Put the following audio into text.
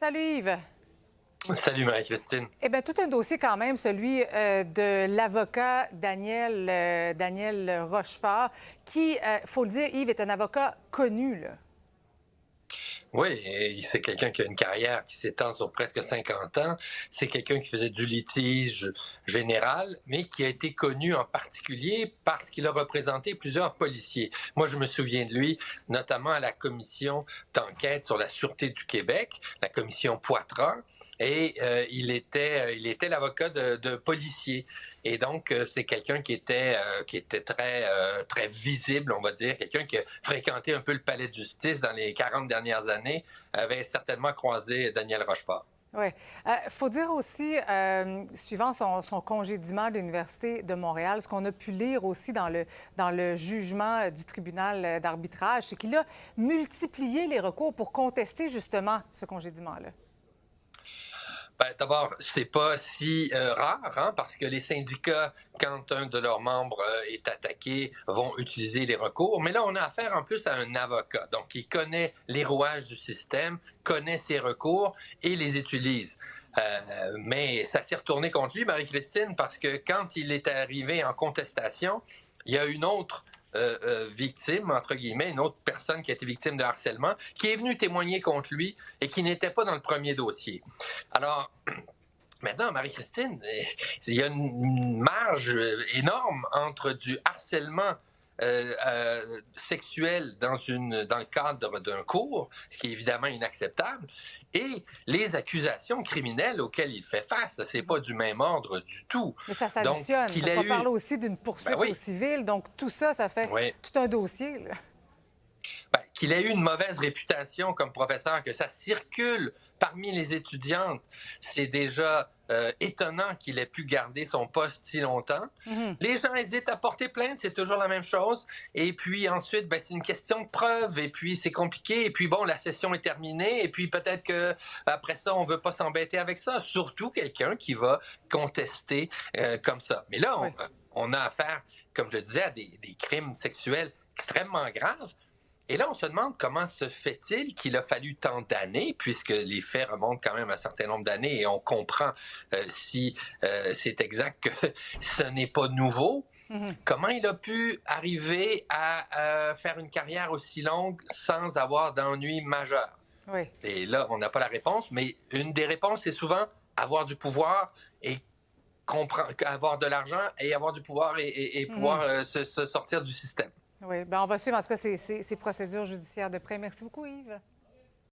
Salut Yves. Salut Marie-Christine. Eh bien, tout un dossier quand même, celui de l'avocat Daniel Rochefort, qui, faut le dire, Yves, est un avocat connu, là. Oui, et c'est quelqu'un qui a une carrière qui s'étend sur presque 50 ans. C'est quelqu'un qui faisait du litige général, mais qui a été connu en particulier parce qu'il a représenté plusieurs policiers. Moi, je me souviens de lui, notamment à la commission d'enquête sur la Sûreté du Québec, la commission Poitras, et il était l'avocat de policiers. Et donc, c'est quelqu'un qui était très visible, on va dire, quelqu'un qui a fréquenté un peu le palais de justice dans les 40 dernières années, avait certainement croisé Daniel Rochefort. Oui. Faut dire aussi, suivant son congédiement de l'Université de Montréal, ce qu'on a pu lire aussi dans le jugement du tribunal d'arbitrage, c'est qu'il a multiplié les recours pour contester justement ce congédiement-là. Ben, d'abord, c'est pas si rare, hein, parce que les syndicats, quand un de leurs membres est attaqué, vont utiliser les recours. Mais là, on a affaire en plus à un avocat. Donc, il connaît les rouages du système, connaît ses recours et les utilise. Mais ça s'est retourné contre lui, Marie-Christine, parce que quand il est arrivé en contestation, il y a une autre victime, entre guillemets, une autre personne qui a été victime de harcèlement, qui est venue témoigner contre lui et qui n'était pas dans le premier dossier. Alors, maintenant, Marie-Christine, il y a une marge énorme entre du harcèlement sexuel dans le cadre d'un cours, ce qui est évidemment inacceptable, et les accusations criminelles auxquelles il fait face. C'est pas du même ordre du tout. Mais ça Donc, s'additionne, parce qu'on parle aussi d'une poursuite oui. au civil, donc tout ça, ça fait Oui. tout un dossier, là. Qu'il ait eu une mauvaise réputation comme professeur, que ça circule parmi les étudiantes, c'est déjà étonnant qu'il ait pu garder son poste si longtemps. Mm-hmm. Les gens hésitent à porter plainte, c'est toujours la même chose. Et puis ensuite, c'est une question de preuve, et puis c'est compliqué, et puis bon, la session est terminée, et puis peut-être que après ça, on veut pas s'embêter avec ça. Surtout quelqu'un qui va contester comme ça. Mais là, on a affaire, comme je disais, à des crimes sexuels extrêmement graves. Et là, on se demande comment se fait-il qu'il a fallu tant d'années, puisque les faits remontent quand même à un certain nombre d'années et on comprend si c'est exact que ce n'est pas nouveau. Mm-hmm. Comment il a pu arriver à faire une carrière aussi longue sans avoir d'ennui majeur? Oui. Et là, on n'a pas la réponse, mais une des réponses, c'est souvent avoir du pouvoir et avoir de l'argent et avoir du pouvoir et pouvoir se sortir du système. Oui, bien, on va suivre en tout cas ces procédures judiciaires de près. Merci beaucoup, Yves.